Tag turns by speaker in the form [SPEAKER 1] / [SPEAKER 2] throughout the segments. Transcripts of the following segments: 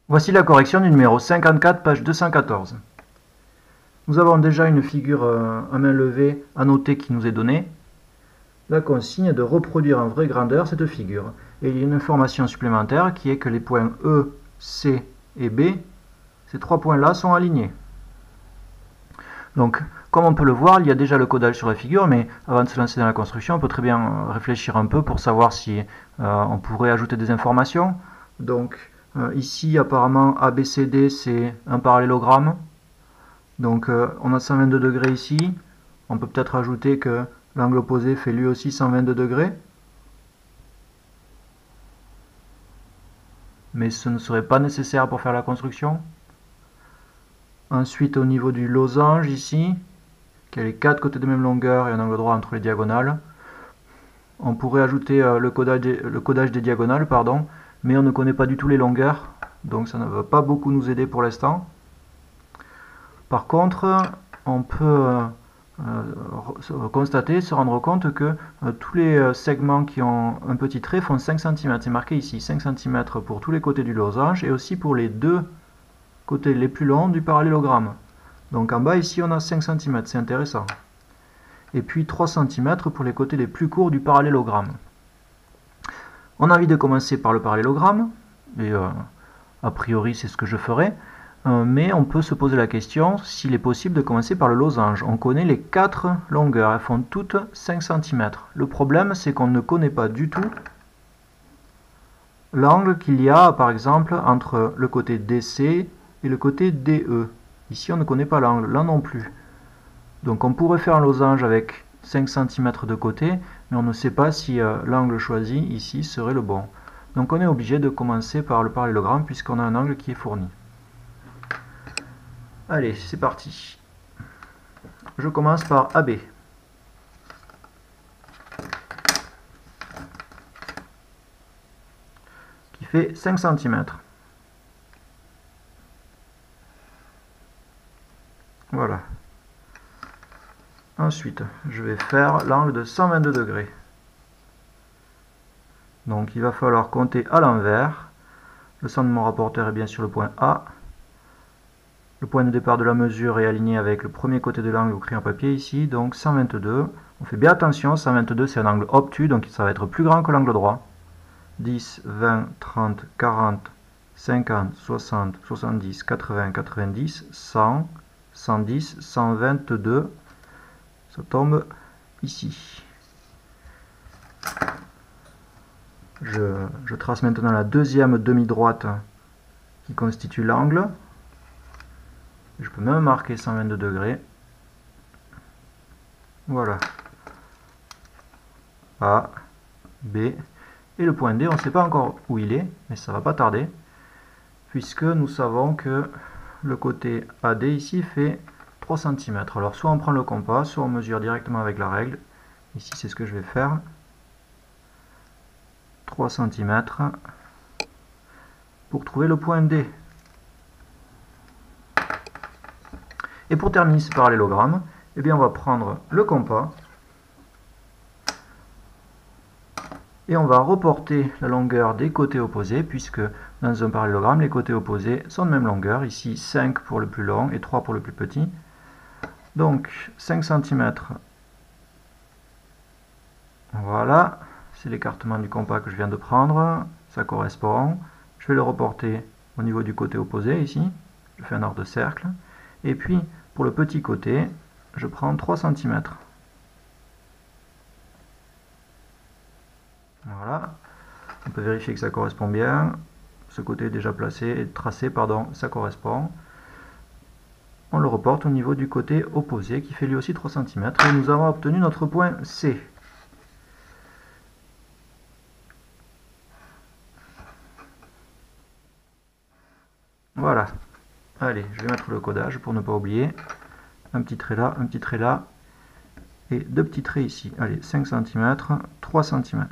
[SPEAKER 1] Voici la correction du numéro 54, page 214. Nous avons déjà une figure à main levée annotée qui nous est donnée. La consigne est de reproduire en vraie grandeur cette figure. Et il y a une information supplémentaire qui est que les points E, C et B, ces trois points-là sont alignés. Donc, comme on peut le voir, il y a déjà le codage sur la figure, mais avant de se lancer dans la construction, on peut très bien réfléchir un peu pour savoir si on pourrait ajouter des informations. Donc, ici, apparemment, ABCD, c'est un parallélogramme. Donc, on a 122 degrés ici. On peut peut-être ajouter que l'angle opposé fait lui aussi 122 degrés. Mais ce ne serait pas nécessaire pour faire la construction. Ensuite, au niveau du losange, ici, qui a les quatre côtés de même longueur et un angle droit entre les diagonales, on pourrait ajouter le codage des diagonales, pardon, mais on ne connaît pas du tout les longueurs, donc ça ne va pas beaucoup nous aider pour l'instant. Par contre, on peut constater, se rendre compte que tous les segments qui ont un petit trait font 5 cm. C'est marqué ici, 5 cm pour tous les côtés du losange et aussi pour les deux côtés les plus longs du parallélogramme. Donc en bas ici on a 5 cm, c'est intéressant. Et puis 3 cm pour les côtés les plus courts du parallélogramme. On a envie de commencer par le parallélogramme, et a priori c'est ce que je ferai, mais on peut se poser la question s'il est possible de commencer par le losange. On connaît les 4 longueurs, elles font toutes 5 cm. Le problème c'est qu'on ne connaît pas du tout l'angle qu'il y a par exemple entre le côté DC et le côté DE. Ici on ne connaît pas l'angle, là non plus. Donc on pourrait faire un losange avec 5 cm de côté, mais on ne sait pas si l'angle choisi ici serait le bon. Donc on est obligé de commencer par le parallélogramme puisqu'on a un angle qui est fourni. Allez, c'est parti. Je commence par AB. Qui fait 5 cm. Voilà. Ensuite, je vais faire l'angle de 122 degrés. Donc il va falloir compter à l'envers. Le centre de mon rapporteur est bien sur le point A. Le point de départ de la mesure est aligné avec le premier côté de l'angle au crayon papier ici, donc 122. On fait bien attention, 122 c'est un angle obtus, donc ça va être plus grand que l'angle droit. 10, 20, 30, 40, 50, 60, 70, 80, 90, 100, 110, 122. Ça tombe ici. Je trace maintenant la deuxième demi-droite qui constitue l'angle. Je peux même marquer 122 degrés. Voilà. A, B. Et le point D, on ne sait pas encore où il est, mais ça ne va pas tarder. Puisque nous savons que le côté AD ici fait 3 cm. Alors soit on prend le compas, soit on mesure directement avec la règle. Ici c'est ce que je vais faire. 3 cm pour trouver le point D. Et pour terminer ce parallélogramme, eh bien on va prendre le compas et on va reporter la longueur des côtés opposés, puisque dans un parallélogramme, les côtés opposés sont de même longueur. Ici 5 pour le plus long et 3 pour le plus petit. Donc 5 cm. Voilà, c'est l'écartement du compas que je viens de prendre. Ça correspond. Je vais le reporter au niveau du côté opposé ici. Je fais un arc de cercle. Et puis, pour le petit côté, je prends 3 cm. Voilà. On peut vérifier que ça correspond bien. Ce côté est déjà placé, tracé, pardon, ça correspond. On le reporte au niveau du côté opposé qui fait lui aussi 3 cm. Et nous avons obtenu notre point C. Voilà. Allez, je vais mettre le codage pour ne pas oublier. Un petit trait là, et deux petits traits ici. Allez, 5 cm, 3 cm.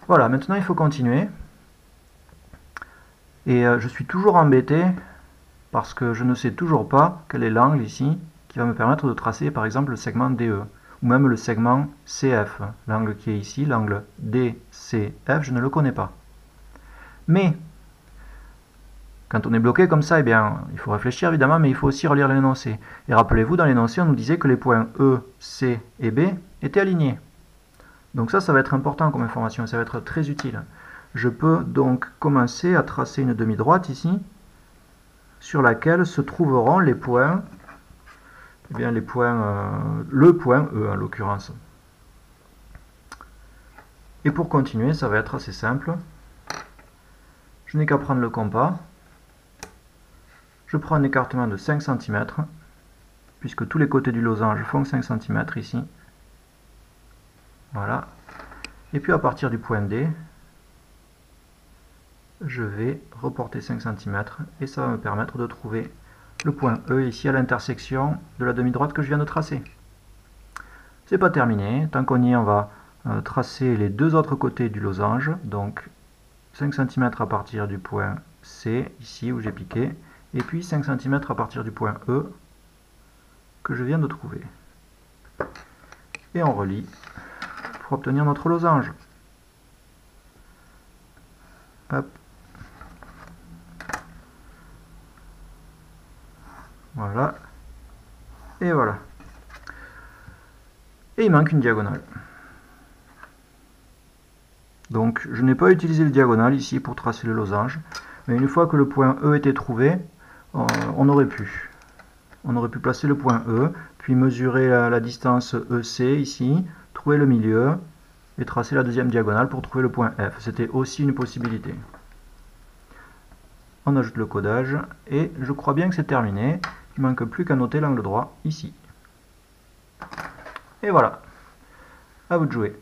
[SPEAKER 1] Voilà, maintenant il faut continuer. Et je suis toujours embêté parce que je ne sais toujours pas quel est l'angle ici qui va me permettre de tracer par exemple le segment DE ou même le segment CF. L'angle qui est ici, l'angle DCF, je ne le connais pas. Mais Quand on est bloqué comme ça, eh bien, il faut réfléchir évidemment, mais il faut aussi relire l'énoncé. Et rappelez-vous, dans l'énoncé, on nous disait que les points E, C et B étaient alignés. Donc ça va être important comme information, ça va être très utile. Je peux donc commencer à tracer une demi-droite ici, sur laquelle se trouveront les points, eh bien le point E en l'occurrence. Et pour continuer, ça va être assez simple. Je n'ai qu'à prendre le compas. Je prends un écartement de 5 cm, puisque tous les côtés du losange font 5 cm ici. Voilà. Et puis à partir du point D, je vais reporter 5 cm et ça va me permettre de trouver le point E ici à l'intersection de la demi-droite que je viens de tracer. C'est pas terminé. Tant qu'on y est, on va tracer les deux autres côtés du losange. Donc 5 cm à partir du point C, ici où j'ai piqué, et puis 5 cm à partir du point E que je viens de trouver. Et on relie pour obtenir notre losange. Hop. Voilà. Et voilà. Et il manque une diagonale. Donc je n'ai pas utilisé le diagonale ici pour tracer le losange, mais une fois que le point E était trouvé, on aurait pu placer le point E, puis mesurer la distance EC ici, trouver le milieu, et tracer la deuxième diagonale pour trouver le point F. C'était aussi une possibilité. On ajoute le codage, et je crois bien que c'est terminé. Il ne manque plus qu'à noter l'angle droit ici. Et voilà, à vous de jouer.